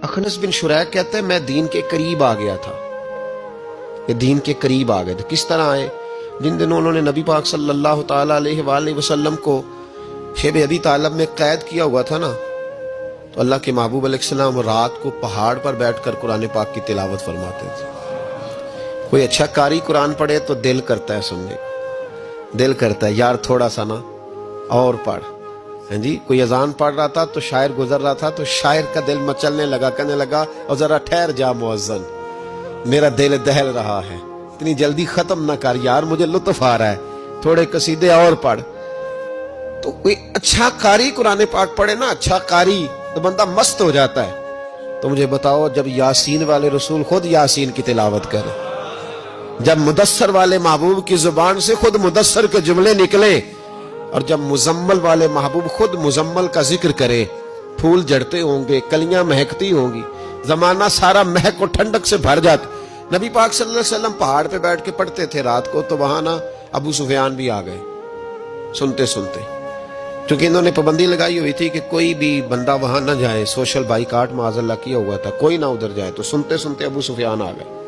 اخنس بن شریک کہتے ہیں میں دین کے قریب آ گیا تھا، کہ دین کے قریب آ گئے تھے۔ کس طرح آئے؟ جن دنوں انہوں نے نبی پاک صلی اللہ تعالیٰ علیہ وآلہ وسلم کو شیب ابی طالب میں قید کیا ہوا تھا نا، تو اللہ کے محبوب علیہ السلام رات کو پہاڑ پر بیٹھ کر قرآن پاک کی تلاوت فرماتے تھے۔ کوئی اچھا قاری قرآن پڑھے تو دل کرتا ہے سننے، دل کرتا ہے یار تھوڑا سا نا اور پڑھ۔ جی کوئی اذان پڑھ رہا تھا تو شاعر گزر رہا تھا تو شاعر کا دل مچلنے لگا، کہنے لگا اور ذرا ٹھہر جا مؤذن، میرا دل دہل رہا ہے، اتنی جلدی ختم نہ کر یار، مجھے لطف آ رہا ہے، تھوڑے قصیدے اور پڑھ۔ تو کوئی اچھا قاری قرآن پاک پڑھے نا، اچھا قاری، تو بندہ مست ہو جاتا ہے۔ تو مجھے بتاؤ جب یاسین والے رسول خود یاسین کی تلاوت کرے، جب مدثر والے محبوب کی زبان سے خود مدثر کے جملے نکلے، اور جب مزمل والے محبوب خود مزمل کا ذکر کرے، پھول جڑتے ہوں گے، کلیاں مہکتی ہوں گی، زمانہ سارا مہک و ٹھنڈک سے بھر جاتا۔ نبی پاک صلی اللہ علیہ وسلم پہاڑ پہ بیٹھ کے پڑھتے تھے رات کو، تو وہاں نا ابو سفیان بھی آ گئے سنتے سنتے، کیونکہ انہوں نے پابندی لگائی ہوئی تھی کہ کوئی بھی بندہ وہاں نہ جائے، سوشل بائیکاٹ معاذ اللہ کیا ہوا تھا، کوئی نہ ادھر جائے، تو سنتے سنتے ابو سفیان آ گئے۔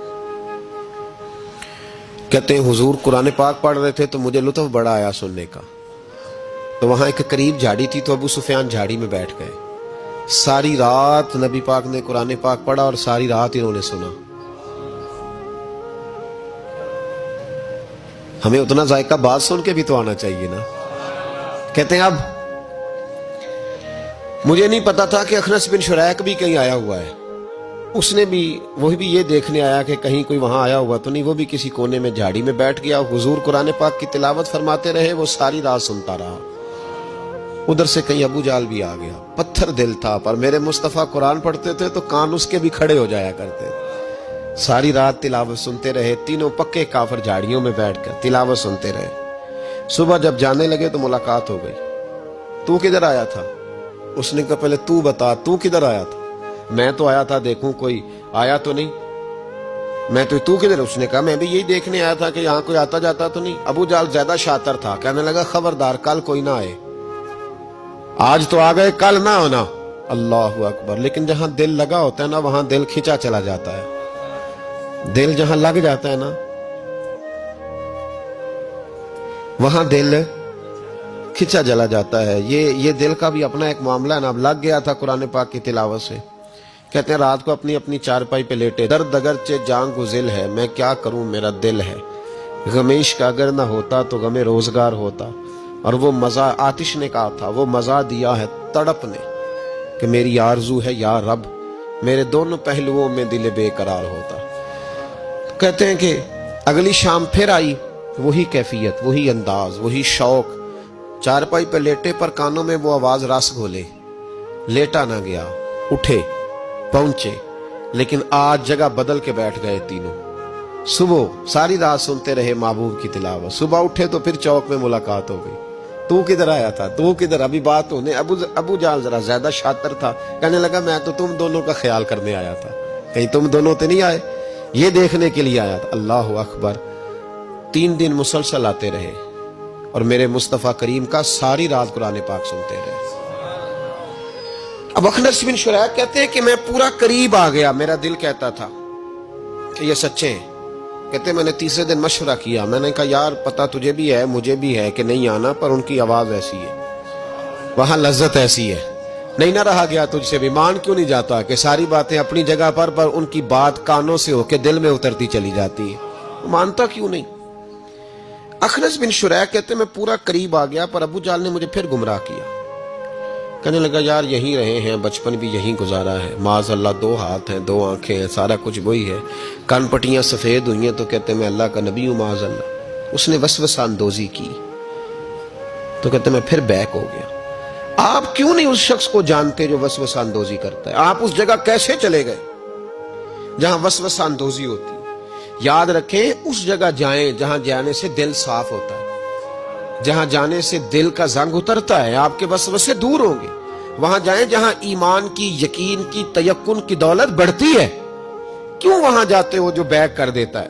کہتے ہیں حضور قرآن پاک پڑھ رہے تھے تو مجھے لطف بڑا آیا سننے کا، تو وہاں ایک قریب جھاڑی تھی تو ابو سفیان جھاڑی میں بیٹھ گئے۔ ساری رات نبی پاک نے قرآن پاک پڑھا اور ساری رات انہوں نے سنا۔ ہمیں اتنا ذائقہ بات سن کے بھی تو آنا چاہیے نا۔ کہتے ہیں اب مجھے نہیں پتا تھا کہ اخنس بن شریک بھی کہیں آیا ہوا ہے، اس نے بھی وہی بھی یہ دیکھنے آیا کہ کہیں کوئی وہاں آیا ہوا تو نہیں، وہ بھی کسی کونے میں جھاڑی میں بیٹھ گیا، حضور قرآن پاک کی تلاوت فرماتے رہے، وہ ساری رات سنتا رہا۔ ادھر سے کہیں ابو جال بھی آ گیا، پتھر دل تھا، پر میرے مصطفیٰ قرآن پڑھتے تھے تو کان اس کے بھی کھڑے ہو جایا کرتے تھے۔ ساری رات تلاوت سنتے رہے، تینوں پکے کافر جھاڑیوں میں بیٹھ کر تلاوت سنتے رہے۔ صبح جب جانے لگے تو ملاقات ہو گئی۔ تو کدھر آیا تھا؟ اس نے کہا پہلے تو بتا تو کدھر آیا تھا؟ میں تو آیا تھا دیکھوں کوئی آیا تو نہیں، میں تو کدھر؟ اس نے کہا میں بھی یہی دیکھنے آیا تھا کہ یہاں کوئی آتا جاتا تو نہیں۔ ابو جال زیادہ شاطر تھا، کہنے لگا خبردار کل کوئی نہ آئے، آج تو آ گئے کل نہ ہونا۔ اللہ اکبر! لیکن جہاں دل لگا ہوتا ہے نا وہاں دل کھینچا چلا جاتا ہے، دل جہاں لگ جاتا ہے نا وہاں دل کھینچا چلا جاتا ہے۔ یہ دل کا بھی اپنا ایک معاملہ ہے نا۔ اب لگ گیا تھا قرآن پاک کی تلاوت سے۔ کہتے ہیں رات کو اپنی اپنی چارپائی پہ لیٹے، درد اگرچہ جان گزل ہے، میں کیا کروں میرا دل ہے، غمیش کا اگر نہ ہوتا تو غم روزگار ہوتا۔ اور وہ مزہ آتش نے کہا تھا، وہ مزہ دیا ہے تڑپ نے، کہ میری آرزو ہے یا رب میرے دونوں پہلوؤں میں دل بے قرار ہوتا۔ کہتے ہیں کہ اگلی شام پھر آئی، وہی کیفیت، وہی انداز، وہی شوق، چارپائی پہ لیٹے پر کانوں میں وہ آواز رس گھولے، لیٹا نہ گیا، اٹھے پہنچے، لیکن آج جگہ بدل کے بیٹھ گئے تینوں۔ صبح ساری رات سنتے رہے محبوب کی تلاوت، صبح اٹھے تو پھر چوک میں ملاقات ہو گئی۔ تو کدھر آیا تھا؟ تو کدھر؟ ابھی بات ہونے۔ ابو جال ذرا زیادہ شاطر تھا، کہنے لگا میں تو تم دونوں کا خیال کرنے آیا تھا، کہیں تم دونوں تو نہیں آئے، یہ دیکھنے کے لیے آیا تھا۔ اللہ اکبر! 3 دن مسلسل آتے رہے اور میرے مصطفیٰ کریم کا ساری رات قرآن پاک سنتے رہے۔ اب اخنس بن شریک کہتے ہیں کہ میں پورا قریب آ گیا، میرا دل کہتا تھا کہ یہ سچے ہیں۔ کہتے ہیں میں نے تیسرے دن مشورہ کیا، میں نے کہا یار پتہ تجھے بھی ہے مجھے بھی ہے کہ نہیں آنا، پر ان کی آواز ایسی ہے، وہاں لذت ایسی ہے، نہیں نہ رہا گیا تجھ سے بھی۔ مان کیوں نہیں جاتا کہ ساری باتیں اپنی جگہ پر ان کی بات کانوں سے ہو کے دل میں اترتی چلی جاتی ہے، مانتا کیوں نہیں؟ اخنس بن شریک کہتے میں پورا قریب آ گیا، پر ابو جال نے مجھے پھر گمراہ کیا۔ کہنے لگا یار یہیں رہے ہیں، بچپن بھی یہیں گزارا ہے، معاذ اللہ 2 ہاتھ ہیں 2 آنکھیں ہیں، سارا کچھ وہی ہے، کان پٹیاں سفید ہوئی ہیں تو کہتے میں اللہ کا نبی ہوں معاذ اللہ۔ اس نے وسوسہ اندوزی کی تو کہتے میں پھر بیک ہو گیا۔ آپ کیوں نہیں اس شخص کو جانتے جو وسوسہ اندوزی کرتا ہے؟ آپ اس جگہ کیسے چلے گئے جہاں وسوسہ اندوزی ہوتی ہے؟ یاد رکھیں اس جگہ جائیں جہاں جانے سے دل صاف ہوتا ہے، جہاں جانے سے دل کا زنگ اترتا ہے، آپ کے وسوسے دور ہوں گے۔ وہاں جائیں جہاں ایمان کی، یقین کی، تیقن کی دولت بڑھتی ہے۔ کیوں وہاں جاتے ہو جو بیک کر دیتا ہے؟